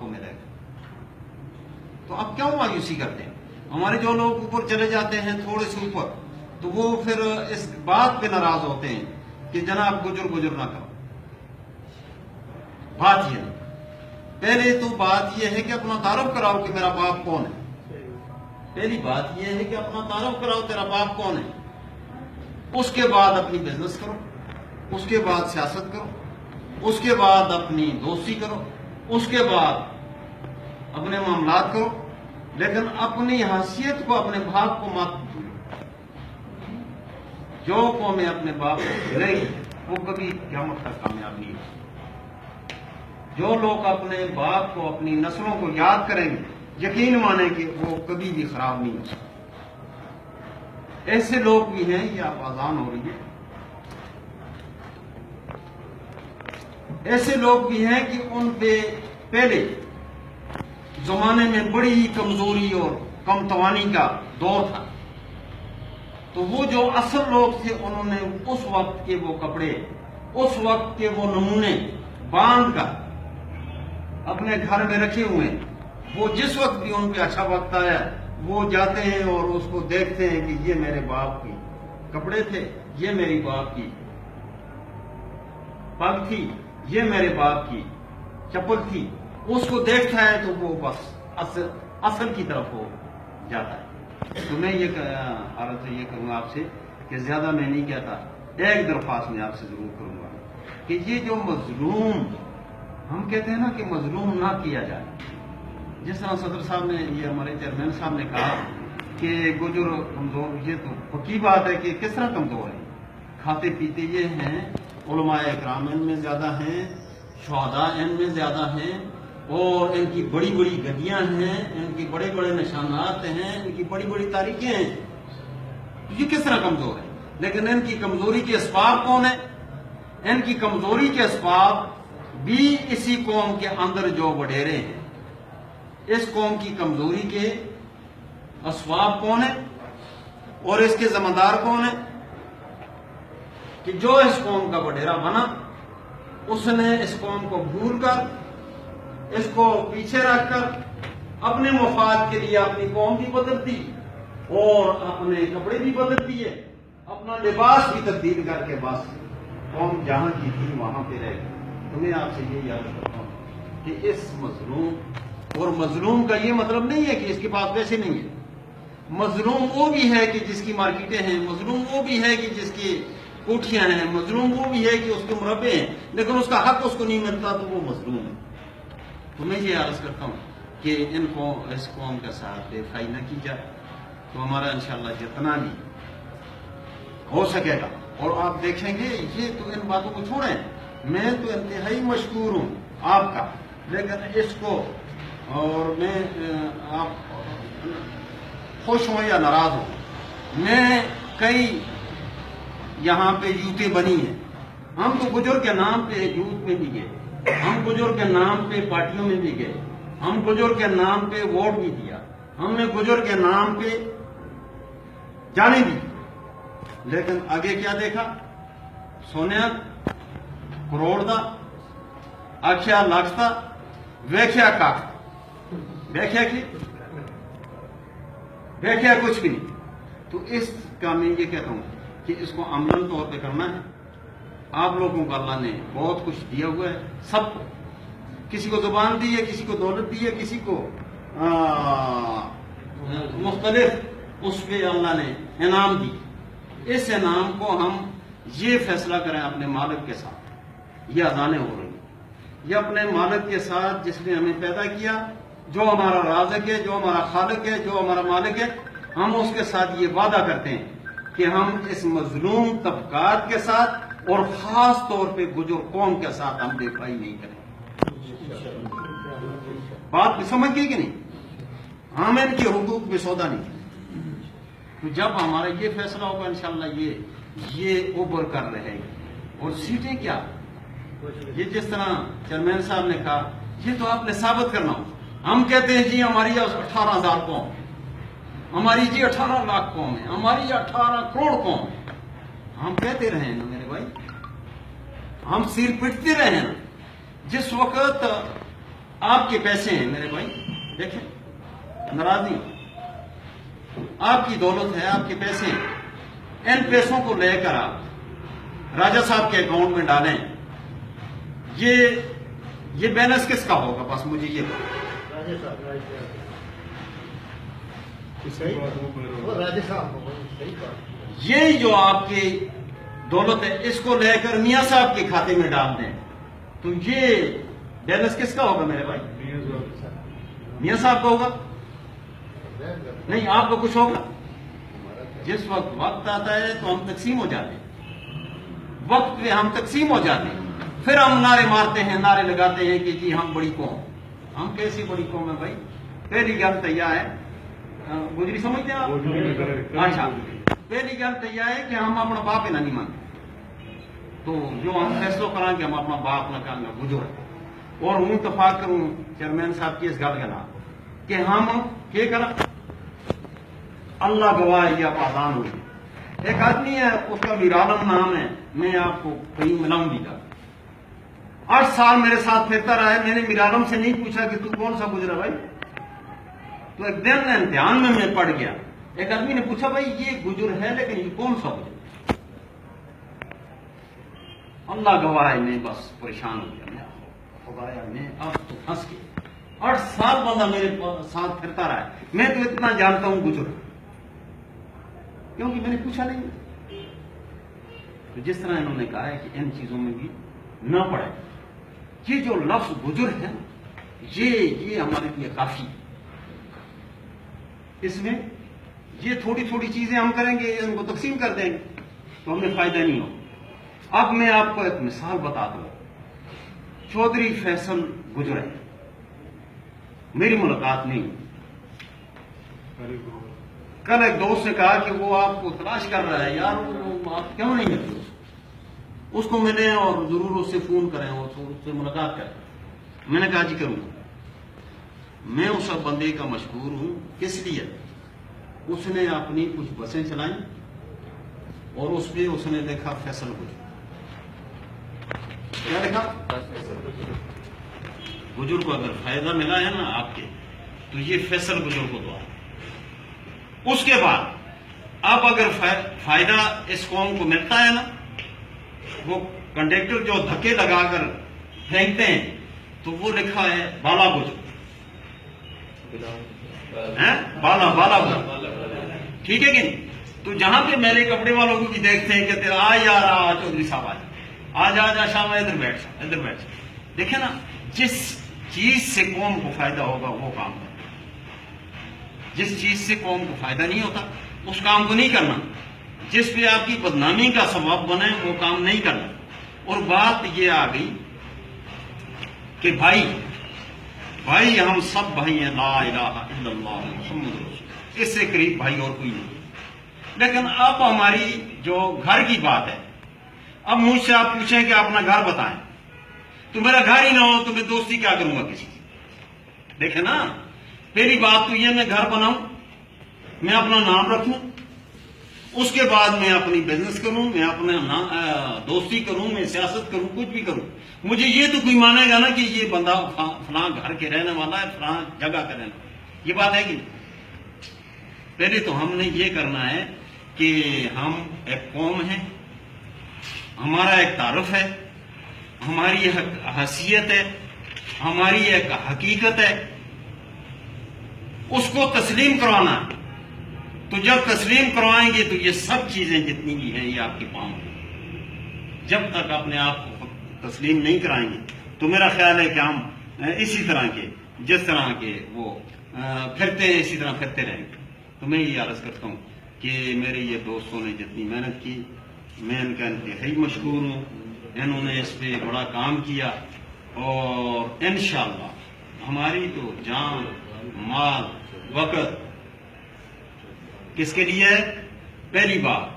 کو ملے گا. تو اب کیوں مایوسی کرتے ہیں؟ ہمارے جو لوگ اوپر چلے جاتے ہیں تھوڑے سے اوپر، تو وہ پھر اس بات پہ ناراض ہوتے ہیں کہ جناب گجر نہ کرو. بات یہ نہیں. پہلے تو بات یہ ہے کہ اپنا تعارف کراؤ کہ میرا باپ کون ہے. پہلی بات یہ ہے کہ اپنا تعارف کراؤ تیرا باپ کون ہے. اس کے بعد اپنی بزنس کرو، اس کے بعد سیاست کرو، اس کے بعد اپنی دوستی کرو، اس کے بعد اپنے معاملات کرو، لیکن اپنی حیثیت کو، اپنے باپ کو مت بھولو. جو قومیں اپنے باپ کو بھولے گی وہ کبھی قیامت تک کامیاب نہیں ہوگی. جو لوگ اپنے باپ کو، اپنی نسلوں کو یاد کریں گے، یقین مانیں کہ وہ کبھی بھی خراب نہیں ہو سکتے. ایسے لوگ بھی ہیں، یہ آپ اذان ہو رہی ہے، ایسے لوگ بھی ہیں کہ ان پہ پہلے زمانے میں بڑی کمزوری اور کم توانی کا دور تھا، تو وہ جو اصل لوگ تھے انہوں نے اس وقت کے وہ کپڑے، اس وقت کے وہ نمونے باندھ کر اپنے گھر میں رکھے ہوئے ہیں. وہ جس وقت بھی ان پہ اچھا وقت آیا وہ جاتے ہیں اور اس کو دیکھتے ہیں کہ یہ میرے باپ کی کپڑے تھے، یہ میری باپ کی پگ تھی، یہ میرے باپ کی چپل تھی. اس کو دیکھتا ہے تو وہ بس اصل کی طرف ہو جاتا ہے. تو میں یہ عرض یہ کروں گا آپ سے کہ زیادہ میں نہیں کہتا، ایک درخواست میں آپ سے ضرور کروں گا کہ یہ جو مظلوم، ہم کہتے ہیں نا کہ مظلوم نہ کیا جائے. جس طرح صدر صاحب نے، یہ ہمارے چیئرمین صاحب نے کہا کہ گجر کمزور، یہ تو پکی بات ہے کہ کس طرح کمزور ہے. کھاتے پیتے یہ ہیں، علماء اکرام ان میں زیادہ ہیں، شہداء ان میں زیادہ ہیں، اور ان کی بڑی بڑی گدیاں ہیں، ان کی بڑے بڑے نشانات ہیں، ان کی بڑی بڑی تاریخیں ہیں. یہ کس طرح کمزور ہے؟ لیکن ان کی کمزوری کے اسباب کون ہیں؟ ان کی کمزوری کے اسباب بھی اسی قوم کے اندر جو وڈیرے ہیں. اس قوم کی کمزوری کے اسباب کون ہیں اور اس کے ذمہ دار کون ہیں؟ کہ جو اس قوم کا وڈیرا بنا، اس نے اس قوم کو بھول کر، اس کو پیچھے رکھ کر اپنے مفاد کے لیے اپنی قوم بھی بدل دی اور اپنے کپڑے بھی بدل دیے، اپنا لباس بھی تبدیل کر کے بس قوم جہاں کی تھی وہاں پہ رہ گئی. تو میں آپ سے یہ یاد کرتا ہوں کہ اس مظلوم، اور مظلوم کا یہ مطلب نہیں ہے کہ اس کے پاس پیسے نہیں ہیں. مظلوم وہ بھی ہے کہ جس کی مارکیٹیں ہیں، مظلوم وہ بھی ہے کہ جس کی کوٹھیاں ہیں، مظلوم وہ بھی ہے کہ اس کے مربے ہیں، لیکن اس کا حق اس کو نہیں ملتا تو وہ مظلوم ہے. تو میں یہ عرض کرتا ہوں کہ ان کو، اس قوم کا ساتھ بے خائی نہ کی جائے. تو ہمارا انشاءاللہ جتنا بھی ہو سکے گا، اور آپ دیکھیں گے یہ تو ان باتوں کو چھوڑیں، میں تو انتہائی مشکور ہوں آپ کا، لیکن اس کو، اور میں آپ خوش ہوں یا ناراض ہوں، میں کئی یہاں پہ یوتیں بنی ہیں. ہم تو گجر کے نام پہ یوت میں بھی گئے، ہم گجر کے نام پہ پارٹیوں میں بھی گئے، ہم گجر کے نام پہ ووٹ بھی دیا، ہم نے گجر کے نام پہ جانے دی. لیکن آگے کیا دیکھا؟ سونیا کروڑ دا، آخیا لاکھ دا، ویکھیا کاک، ویکھیا کی ویکھیا کچھ بھی نہیں. تو اس کا میں یہ کہتا ہوں کہ اس کو عملاً طور پہ کرنا ہے. آپ لوگوں کو اللہ نے بہت کچھ دیا ہوا ہے، سب کو، کسی کو زبان دی ہے، کسی کو دولت دی ہے، کسی کو مختلف اس پہ اللہ نے انعام دی. اس انعام کو ہم یہ فیصلہ کریں اپنے مالک کے ساتھ. یہ اذانیں ہو رہی ہیں، یہ اپنے مالک کے ساتھ جس نے ہمیں پیدا کیا، جو ہمارا رازق ہے، جو ہمارا خالق ہے، جو ہمارا مالک ہے، ہم اس کے ساتھ یہ وعدہ کرتے ہیں کہ ہم اس مظلوم طبقات کے ساتھ اور خاص طور پہ گجر قوم کے ساتھ ہم بے پائی نہیں کریں. بات سمجھ گئی کہ نہیں؟ ہم ان کے حقوق میں سودا نہیں. تو جب ہمارا یہ فیصلہ ہوگا انشاءاللہ یہ اوبر کر رہے گی. اور سیٹیں کیا، یہ جس طرح چیئرمین صاحب نے کہا، یہ تو آپ نے ثابت کرنا ہو. ہم کہتے ہیں جی ہماری 18,000 قوم، ہماری جی 18 لاکھ قوم ہے، ہماری 18 کروڑ قوم ہے. ہم کہتے رہے ہیں نا میرے بھائی، ہم سیر پٹتے رہے ہیں. جس وقت آپ کے پیسے ہیں میرے بھائی، دیکھیں ناراض نہیں، آپ کی دولت ہے، آپ کے پیسے ہیں، ان پیسوں کو لے کر آپ راجہ صاحب کے اکاؤنٹ میں ڈالیں، یہ بیلنس کس کا ہوگا؟ بس مجھے یہ یہ جو آپ کی دولت ہے اس کو لے کر میاں صاحب کے کھاتے میں ڈال دیں، تو یہ بیلنس کس کا ہوگا میرے بھائی؟ میاں صاحب کا ہوگا؟ نہیں، آپ کا کچھ ہوگا؟ جس وقت آتا ہے تو ہم تقسیم ہو جاتے ہیں، وقت پہ ہم تقسیم ہو جاتے ہیں، پھر ہم نعرے مارتے ہیں، نعرے لگاتے ہیں کہ جی ہم بڑی قوم، ہم کیسی بڑی قوم ہے بھائی؟ پہلی گل تو یہ ہے، گجری سمجھتے ہیں آپ؟ اچھا، پہلی گل تو یہ ہے کہ ہم اپنا باپ نہ نہیں مانتے، تو جو ہم فیصلہ کریں کہ ہم اپنا باپ نہ کریں گے بزرگ، اور ہوں اتفاق کروں چیئرمین صاحب کی اس گل کے نام کہ ہم کیا کریں، اللہ گواہ یہ آزان ہوئی، ایک آدمی ہے اس کا میرالم نام ہے، میں آپ کو کہیں ملاؤں گی گا، 8 سال میرے ساتھ پھرتا رہا ہے، میں نے میرالم سے نہیں پوچھا کہ تو کون سا گزرا بھائی، تو ایک دن امتحان میں پڑ گیا، ایک آدمی نے پوچھا بھائی یہ گجر ہے لیکن یہ کون سا گجر؟ اللہ گواہ ہے میں بس پریشان ہو گیا، میں خدایا میں اب تو پھنس گیا، 8 سال بندہ میرے ساتھ پھرتا رہا ہے، میں تو اتنا جانتا ہوں گجر، کیونکہ میں نے پوچھا نہیں۔ تو جس طرح انہوں نے کہا ہے کہ ان چیزوں میں بھی نہ پڑے، یہ جو لفظ گجر ہے یہ ہمارے لیے کافی ہے، اس میں یہ تھوڑی تھوڑی چیزیں ہم کریں گے، ان کو تقسیم کر دیں گے تو ہمیں فائدہ نہیں ہوگا۔ اب میں آپ کو ایک مثال بتا دوں، چودھری فیصل گجر ہے، میری ملاقات نہیں، کل ایک دوست نے کہا کہ وہ آپ کو تلاش کر رہا ہے، یار وہ آپ کیوں نہیں ملتے اس کو ملیں اور ضرور اس سے فون کریں اور اس سے ملاقات کریں۔ میں نے کہا جی کروں گا، میں اس بندے کا مشکور ہوں، کس لیے اس نے اپنی کچھ بسیں چلائیں اور اس پہ اس نے دیکھا فیصل گجر، کیا دیکھا؟ گجر کو اگر فائدہ ملا ہے نا آپ کے تو یہ فیصل گجر کو دعا۔ اس کے بعد اب اگر فائدہ اس قوم کو ملتا ہے نا، وہ کنڈکٹر جو دھکے لگا کر پھینکتے ہیں تو وہ لکھا ہے بالا گجر، بالا گجر، ٹھیک ہے کہ نہیں؟ تو جہاں پہ میرے کپڑے والوں کو بھی دیکھتے ہیں کہتے ہیں آ یار آ چودھری صاحب آ شام ادھر بیٹھ، دیکھیں نا، جس چیز سے قوم کو فائدہ ہوگا وہ کام کرنا، جس چیز سے قوم کو فائدہ نہیں ہوتا اس کام کو نہیں کرنا، جس پہ آپ کی بدنامی کا سبب بنے وہ کام نہیں کرنا۔ اور بات یہ آ گئی کہ بھائی ہم سب بھائی ہیں، لا الہ الا اللہ محمد رسول، اس سے قریب بھائی اور کوئی نہیں۔ لیکن اب ہماری جو گھر کی بات ہے، اب مجھ سے آپ پوچھیں کہ اپنا گھر بتائیں، تو میرا گھر ہی نہ ہو تو میں دوستی کیا کروں گا کسی کی؟ دیکھیں نا، پہلی بات تو یہ میں گھر بناؤں، میں اپنا نام رکھوں، اس کے بعد میں اپنی بزنس کروں، میں اپنا دوستی کروں، میں سیاست کروں، کچھ بھی کروں، مجھے یہ تو کوئی مانے گا نا کہ یہ بندہ فلاں گھر کے رہنے والا ہے، فلاں جگہ کا رہنے والا، یہ بات ہے کہ پہلے تو ہم نے یہ کرنا ہے کہ ہم ایک قوم ہیں، ہمارا ایک تعارف ہے، ہماری ایک حیثیت ہے، ہماری ایک حقیقت ہے، اس کو تسلیم کروانا۔ تو جب تسلیم کروائیں گے تو یہ سب چیزیں جتنی بھی ہیں یہ آپ کے پاؤں ہیں۔ جب تک اپنے آپ کو تسلیم نہیں کرائیں گے تو میرا خیال ہے کہ ہم اسی طرح کے جس طرح کے وہ پھرتے ہیں اسی طرح پھرتے رہیں گے۔ تو میں یہ عرض کرتا ہوں کہ میرے یہ دوستوں نے جتنی محنت کی میں ان کا انتہائی مشکور ہوں، انہوں نے اس پہ بڑا کام کیا، اور انشاءاللہ ہماری تو جان مال وقت کس کے لیے ہے؟ پہلی بات